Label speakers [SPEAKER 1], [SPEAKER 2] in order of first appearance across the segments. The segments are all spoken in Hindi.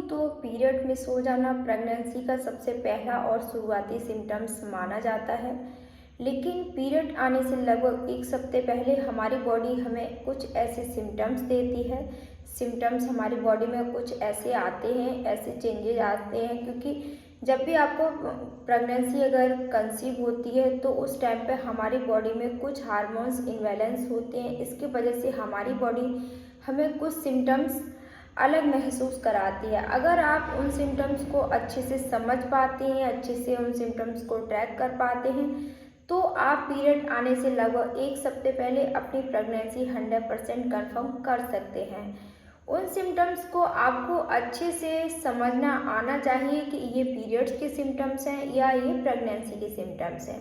[SPEAKER 1] तो पीरियड मिस हो जाना प्रेगनेंसी का सबसे पहला और शुरुआती सिम्टम्स माना जाता है। लेकिन पीरियड आने से लगभग 1 हफ्ते पहले हमारी बॉडी हमें कुछ ऐसे सिम्टम्स देती है। सिम्टम्स हमारी बॉडी में कुछ ऐसे आते हैं, ऐसे चेंजेज आते हैं, क्योंकि जब भी आपको प्रेगनेंसी अगर कंसीव होती है तो उस टाइम पे हमारी बॉडी में कुछ हार्मोन्स इम्बैलेंस होते हैं। इसकी वजह से हमारी बॉडी हमें कुछ सिम्टम्स अलग महसूस कराती है। अगर आप उन सिम्टम्स को अच्छे से समझ पाते हैं, अच्छे से उन सिम्टम्स को ट्रैक कर पाते हैं, तो आप पीरियड आने से लगभग 1 हफ्ते पहले अपनी प्रेगनेंसी 100% कन्फर्म कर सकते हैं। उन सिम्टम्स को आपको अच्छे से समझना आना चाहिए कि ये पीरियड्स के सिम्टम्स हैं या ये प्रेगनेंसी के सिम्टम्स हैं।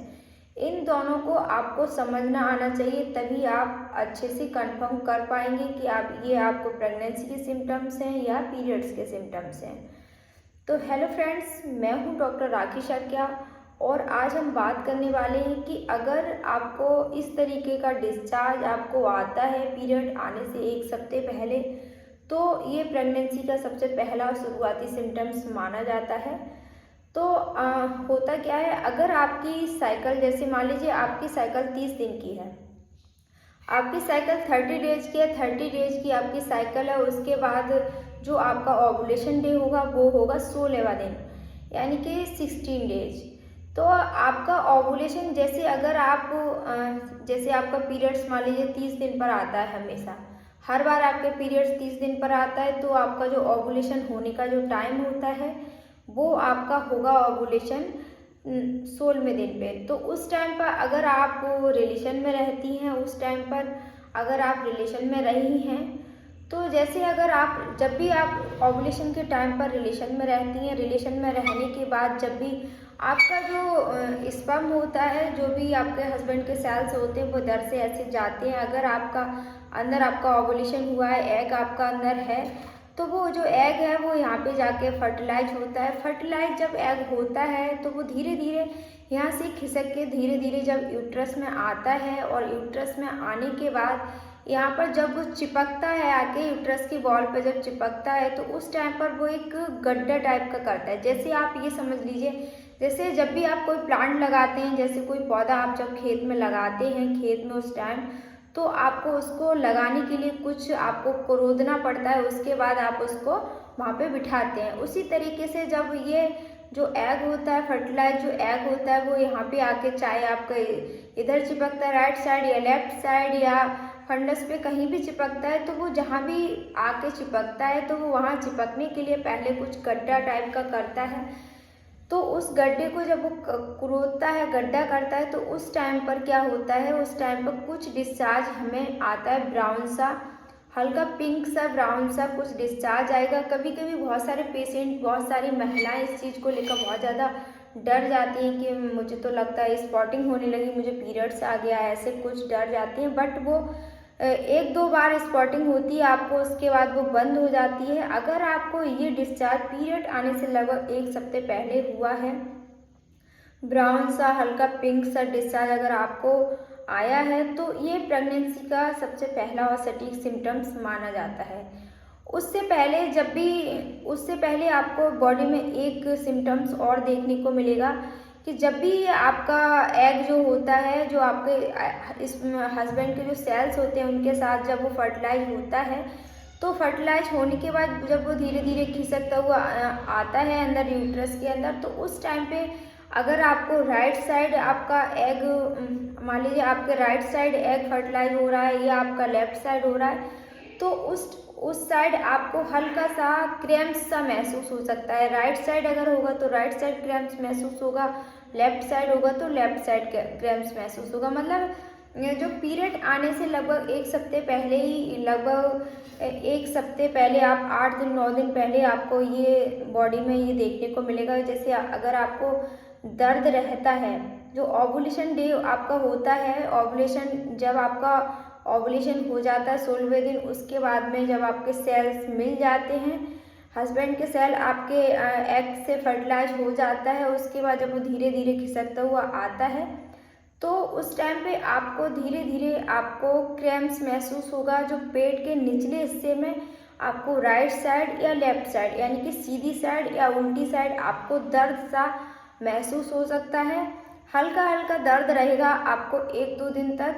[SPEAKER 1] इन दोनों को आपको समझना आना चाहिए, तभी आप अच्छे से कंफर्म कर पाएंगे कि ये आपको प्रेगनेंसी के सिम्टम्स हैं या पीरियड्स के सिम्टम्स हैं। तो हेलो फ्रेंड्स, मैं हूं डॉक्टर राखी शर्मा और आज हम बात करने वाले हैं कि अगर आपको इस तरीके का डिस्चार्ज आपको आता है पीरियड आने से 1 हफ्ते पहले, तो ये प्रेगनेंसी का सबसे पहला और शुरुआती सिम्टम्स माना जाता है। तो होता क्या है, अगर आपकी साइकिल, जैसे मान लीजिए आपकी साइकिल 30 दिन की है, आपकी साइकिल 30 डेज की है, 30 डेज की आपकी साइकिल है, उसके बाद जो आपका ओवुलेशन डे होगा वो होगा 16वां दिन, यानी कि 16 डेज। तो आपका ओवुलेशन, जैसे अगर आप जैसे आपका पीरियड्स मान लीजिए 30 दिन पर आता है, हमेशा हर बार आपके पीरियड्स 30 दिन पर आता है, तो आपका जो ओवुलेशन होने का जो टाइम होता है वो आपका होगा ओवुलेशन 16वें दिन पे। तो उस टाइम पर अगर आप रिलेशन में रहती हैं, उस टाइम पर अगर आप रिलेशन में रही हैं, तो जैसे अगर आप जब भी आप ओवुलेशन के टाइम पर रिलेशन में रहती हैं, रिलेशन में रहने के बाद जब भी आपका जो स्पर्म होता है, जो भी आपके हस्बैंड के सेल्स होते हैं वो इधर से ऐसे जाते हैं। अगर आपका अंदर आपका ओवुलेशन हुआ है, एग आपका अंदर है, तो वो जो एग है वो यहाँ पे जाके फर्टिलाइज होता है। फर्टिलाइज जब एग होता है तो वो धीरे धीरे यहाँ से खिसक के धीरे धीरे जब यूट्रस में आता है, और यूट्रस में आने के बाद यहाँ पर जब वो चिपकता है आके यूट्रस की वॉल पे जब चिपकता है, तो उस टाइम पर वो एक गड्ढा टाइप का करता है। जैसे आप ये समझ लीजिए, जैसे जब भी आप कोई प्लांट लगाते हैं, जैसे कोई पौधा आप जब खेत में लगाते हैं, खेत में उस टाइम, तो आपको उसको लगाने के लिए कुछ आपको खोदना पड़ता है, उसके बाद आप उसको वहाँ पे बिठाते हैं। उसी तरीके से जब ये जो एग होता है, फर्टिलाइज जो एग होता है, वो यहाँ पे आके चाहे आपका इधर चिपकता है राइट साइड या लेफ्ट साइड या फंडस पे कहीं भी चिपकता है, तो वो जहाँ भी आके चिपकता है तो वो वहाँ चिपकने के लिए पहले कुछ गड्ढा टाइप का करता है। तो उस गड्ढे को जब वो कुरोदता है, गड्ढा करता है, तो उस टाइम पर क्या होता है, उस टाइम पर कुछ डिस्चार्ज हमें आता है, ब्राउन सा, हल्का पिंक सा, ब्राउन सा कुछ डिस्चार्ज आएगा। कभी कभी बहुत सारे पेशेंट, बहुत सारी महिलाएं इस चीज़ को लेकर बहुत ज़्यादा डर जाती हैं कि मुझे तो लगता है स्पॉटिंग होने लगी, मुझे पीरियड्स आ गया, ऐसे कुछ डर जाती हैं। बट वो 1-2 बार स्पॉटिंग होती है आपको, उसके बाद वो बंद हो जाती है। अगर आपको ये डिस्चार्ज पीरियड आने से लगभग 1 हफ्ते पहले हुआ है, ब्राउन सा हल्का पिंक सा डिस्चार्ज अगर आपको आया है, तो ये प्रेगनेंसी का सबसे पहला और सटीक सिम्टम्स माना जाता है। उससे पहले आपको बॉडी में एक सिम्टम्स और देखने को मिलेगा कि जब भी आपका एग जो होता है, जो आपके इस हस्बैंड के जो सेल्स होते हैं उनके साथ जब वो फर्टिलाइज होता है, तो फर्टिलाइज होने के बाद जब वो धीरे धीरे खिसकता हुआ आता है अंदर यूट्रस के अंदर, तो उस टाइम पे अगर आपको राइट साइड आपका एग, मान लीजिए आपके राइट साइड एग फर्टिलाइज हो रहा है या आपका लेफ्ट साइड हो रहा है, तो उस साइड आपको हल्का सा क्रैम्प्स सा महसूस हो सकता है। राइट साइड अगर होगा तो राइट साइड क्रैम्प्स महसूस होगा, लेफ्ट साइड होगा तो लेफ्ट साइड क्रैम्प्स महसूस होगा। मतलब जो पीरियड आने से लगभग 1 हफ्ते पहले ही, लगभग 1 हफ्ते पहले, आप 8 दिन 9 दिन पहले आपको ये बॉडी में ये देखने को मिलेगा। जैसे अगर आपको दर्द रहता है, जो ओवुलेशन डे आपका होता है, ओवुलेशन जब आपका ओवुलेशन हो जाता है 16वें दिन, उसके बाद में जब आपके सेल्स मिल जाते हैं, हस्बैंड के सेल आपके एग से फर्टिलाइज हो जाता है, उसके बाद जब वो धीरे धीरे खिसकता हुआ आता है, तो उस टाइम पे आपको धीरे धीरे आपको क्रैम्प्स महसूस होगा, जो पेट के निचले हिस्से में आपको राइट साइड या लेफ्ट साइड यानी कि सीधी साइड या उल्टी साइड आपको दर्द सा महसूस हो सकता है। हल्का हल्का दर्द रहेगा आपको 1-2 दिन तक।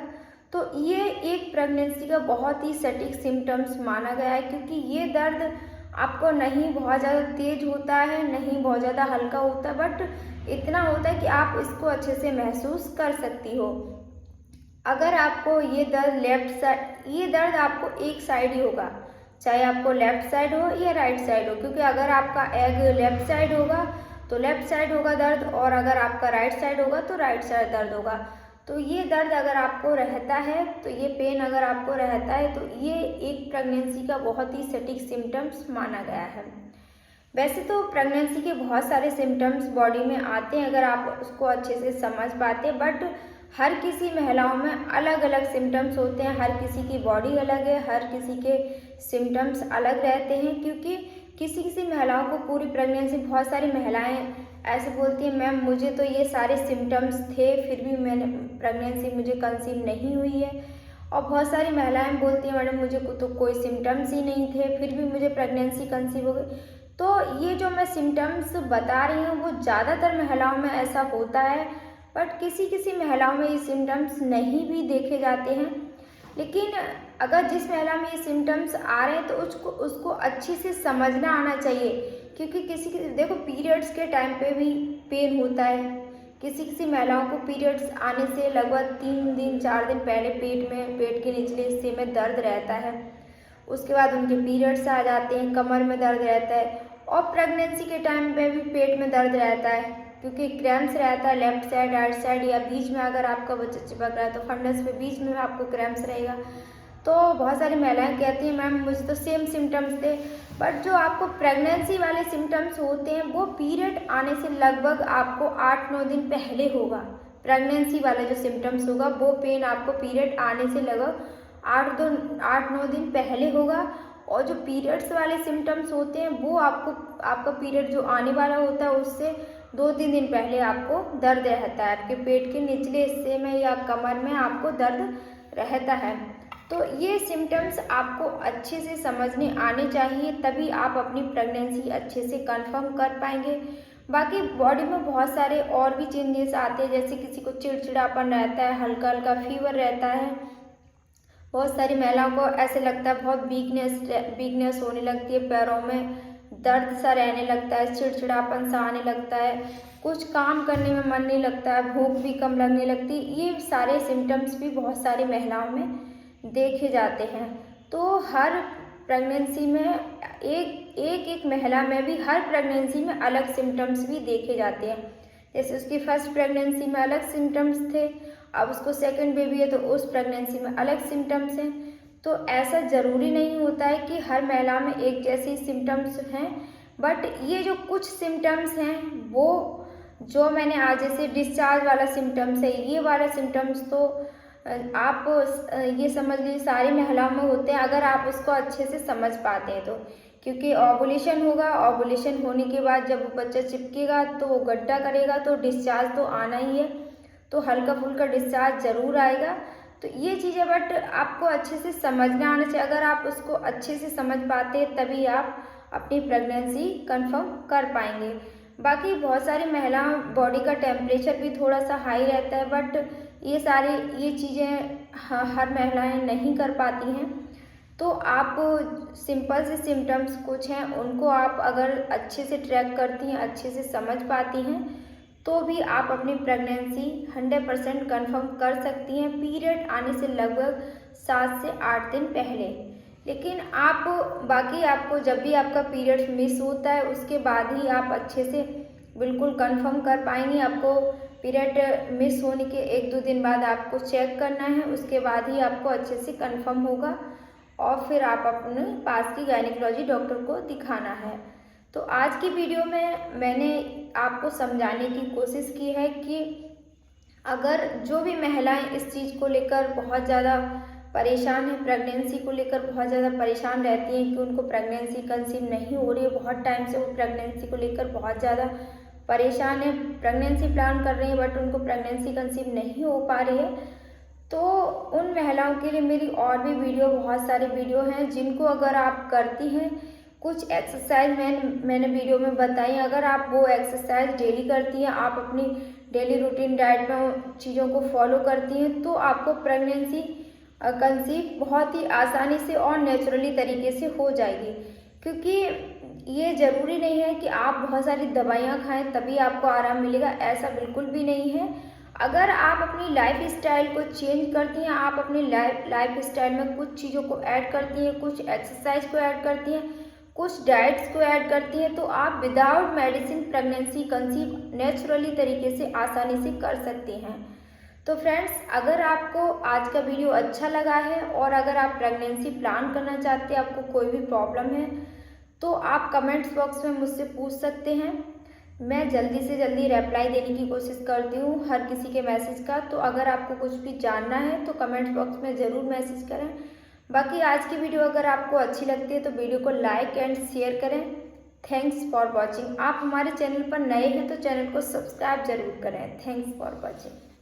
[SPEAKER 1] तो ये एक प्रेगनेंसी का बहुत ही सटीक सिम्टम्स माना गया है, क्योंकि ये दर्द आपको नहीं बहुत ज़्यादा तेज होता है, नहीं बहुत ज़्यादा हल्का होता है, बट इतना होता है कि आप इसको अच्छे से महसूस कर सकती हो। अगर आपको ये दर्द आपको एक साइड ही होगा, चाहे आपको लेफ्ट साइड हो या राइट साइड हो, क्योंकि अगर आपका एग लेफ्ट साइड होगा तो लेफ्ट साइड होगा दर्द, और अगर आपका राइट साइड होगा तो राइट साइड दर्द होगा। तो ये दर्द अगर आपको रहता है, तो ये पेन अगर आपको रहता है, तो ये एक प्रेगनेंसी का बहुत ही सटीक सिम्टम्स माना गया है। वैसे तो प्रेगनेंसी के बहुत सारे सिम्टम्स बॉडी में आते हैं अगर आप उसको अच्छे से समझ पाते, बट हर किसी महिलाओं में अलग अलग सिम्टम्स होते हैं। हर किसी की बॉडी अलग है, हर किसी के सिम्टम्स अलग रहते हैं, क्योंकि किसी किसी महिलाओं को पूरी प्रेगनेंसी, बहुत सारी महिलाएं ऐसे बोलती हैं मैम मुझे तो ये सारे सिम्टम्स थे फिर भी मैंने प्रेगनेंसी मुझे कंसीव नहीं हुई है, और बहुत सारी महिलाएं बोलती हैं मैडम मुझे तो कोई सिम्टम्स ही नहीं थे फिर भी मुझे प्रेगनेंसी कंसीव हो गई। तो ये जो मैं सिम्टम्स बता रही हूँ वो ज़्यादातर महिलाओं में ऐसा होता है, बट किसी किसी महिलाओं में ये सिम्टम्स नहीं भी देखे जाते हैं। लेकिन अगर जिस महिला में ये सिम्टम्स आ रहे हैं तो उसको अच्छी से समझना आना चाहिए, क्योंकि देखो पीरियड्स के टाइम पे भी पेन होता है। किसी किसी महिलाओं को पीरियड्स आने से लगभग 3 दिन 4 दिन पहले पेट के निचले हिस्से में दर्द रहता है, उसके बाद उनके पीरियड्स आ जाते हैं, कमर में दर्द रहता है, और प्रेगनेंसी के टाइम पे भी पेट में दर्द रहता है, क्योंकि क्रैम्प्स रहता है लेफ्ट साइड राइट साइड, या बीच में अगर आपका बच्चा चिपक रहा है तो फंडस पे बीच में आपको क्रैम्प्स रहेगा। तो बहुत सारी महिलाएं कहती हैं मैम मुझे तो सेम सिम्टम्स थे, बट जो आपको प्रेगनेंसी वाले सिम्टम्स होते हैं वो पीरियड आने से लगभग आपको 8-9 दिन पहले होगा। प्रेगनेंसी वाला जो सिम्टम्स होगा वो पेन आपको पीरियड आने से लगभग 8-9 दिन पहले होगा, और जो पीरियड्स वाले सिम्टम्स होते हैं वो आपका पीरियड जो आने वाला होता है उससे 2-3 दिन पहले आपको दर्द रहता है, आपके पेट के निचले हिस्से में या कमर में आपको दर्द रहता है। तो ये सिम्टम्स आपको अच्छे से समझने आने चाहिए, तभी आप अपनी प्रेगनेंसी अच्छे से कंफर्म कर पाएंगे। बाकी बॉडी में बहुत सारे और भी चेंजेस आते हैं, जैसे किसी को चिड़चिड़ापन रहता है, हल्का हल्का फीवर रहता है, बहुत सारी महिलाओं को ऐसे लगता है बहुत वीकनेस होने लगती है, पैरों में दर्द सा रहने लगता है, चिड़चिड़ापन सा आने लगता है, कुछ काम करने में मन नहीं लगता है, भूख भी कम लगने लगती है। ये सारे सिम्टम्स भी बहुत सारी महिलाओं में देखे जाते हैं। तो हर प्रेगनेंसी में एक महिला में भी हर प्रेगनेंसी में अलग सिम्टम्स भी देखे जाते हैं। जैसे उसकी फर्स्ट प्रेगनेंसी में अलग सिम्टम्स थे, अब उसको सेकंड बेबी है तो उस प्रेगनेंसी में अलग सिम्टम्स हैं। तो ऐसा ज़रूरी नहीं होता है कि हर महिला में एक जैसे सिम्टम्स हैं, बट ये जो कुछ सिम्टम्स हैं वो जो मैंने आज जैसे डिस्चार्ज वाला सिम्टम्स है, ये वाला सिम्टम्स तो आप ये समझ लीजिए सारी महिलाओं में होते हैं अगर आप उसको अच्छे से समझ पाते हैं तो, क्योंकि ओवुलेशन होगा, ओवुलेशन होने के बाद जब वो बच्चा चिपकेगा तो वो गड्ढा करेगा तो डिस्चार्ज तो आना ही है, तो हल्का फुल्का डिस्चार्ज ज़रूर आएगा। तो ये चीज़ें बट आपको अच्छे से समझना आना चाहिए, अगर आप उसको अच्छे से समझ पाते हैं तभी आप अपनी प्रेगनेंसी कंफर्म कर पाएंगे। बाकी बहुत सारी महिलाओं बॉडी का टेम्परेचर भी थोड़ा सा हाई रहता है, बट ये चीज़ें हर महिलाएं नहीं कर पाती हैं। तो आप सिंपल से सिम्टम्स कुछ हैं उनको आप अगर अच्छे से ट्रैक करती हैं, अच्छे से समझ पाती हैं, तो भी आप अपनी प्रेगनेंसी 100% कन्फर्म कर सकती हैं पीरियड आने से लगभग 7 से 8 दिन पहले। लेकिन आपको जब भी आपका पीरियड मिस होता है उसके बाद ही आप अच्छे से बिल्कुल कंफर्म कर पाएंगी। आपको पीरियड मिस होने के 1-2 दिन बाद आपको चेक करना है, उसके बाद ही आपको अच्छे से कंफर्म होगा और फिर आप अपने पास की गायनिकोलॉजी डॉक्टर को दिखाना है। तो आज की वीडियो में मैंने आपको समझाने की कोशिश की है कि अगर जो भी महिलाएं इस चीज़ को लेकर बहुत ज़्यादा परेशान है, प्रेगनेंसी को लेकर बहुत ज़्यादा परेशान रहती हैं कि उनको प्रेगनेंसी कंसीव नहीं हो रही है, बहुत टाइम से वो प्रेगनेंसी को लेकर बहुत ज़्यादा परेशान है, प्रेगनेंसी प्लान कर रही है बट उनको प्रेगनेंसी कंसीव नहीं हो पा रही है, तो उन महिलाओं के लिए मेरी और भी वीडियो, बहुत सारी वीडियो हैं जिनको अगर आप करती हैं, कुछ एक्सरसाइज मैंने वीडियो में बताई, अगर आप वो एक्सरसाइज डेली करती हैं, आप अपनी डेली रूटीन डाइट में उन चीज़ों को फॉलो करती हैं, तो आपको प्रेगनेंसी कंसीव बहुत ही आसानी से और नेचुरली तरीके से हो जाएगी। क्योंकि ये ज़रूरी नहीं है कि आप बहुत सारी दवाइयाँ खाएं तभी आपको आराम मिलेगा, ऐसा बिल्कुल भी नहीं है। अगर आप अपनी लाइफ स्टाइल को चेंज करती हैं, आप अपनी लाइफ स्टाइल में कुछ चीज़ों को ऐड करती हैं, कुछ एक्सरसाइज को ऐड करती हैं, कुछ डाइट्स को ऐड करती हैं, तो आप without medicine pregnancy conceive naturally तरीके से आसानी से कर सकती हैं। तो फ्रेंड्स, अगर आपको आज का वीडियो अच्छा लगा है और अगर आप प्रेगनेंसी प्लान करना चाहते हैं, आपको कोई भी प्रॉब्लम है, तो आप कमेंट्स बॉक्स में मुझसे पूछ सकते हैं। मैं जल्दी से जल्दी रिप्लाई देने की कोशिश करती हूँ हर किसी के मैसेज का। तो अगर आपको कुछ भी जानना है तो कमेंट्स बॉक्स में ज़रूर मैसेज करें। बाकी आज की वीडियो अगर आपको अच्छी लगती है तो वीडियो को लाइक एंड शेयर करें। Thanks for watching. आप हमारे चैनल पर नए हैं तो चैनल को सब्सक्राइब जरूर करें। Thanks for watching.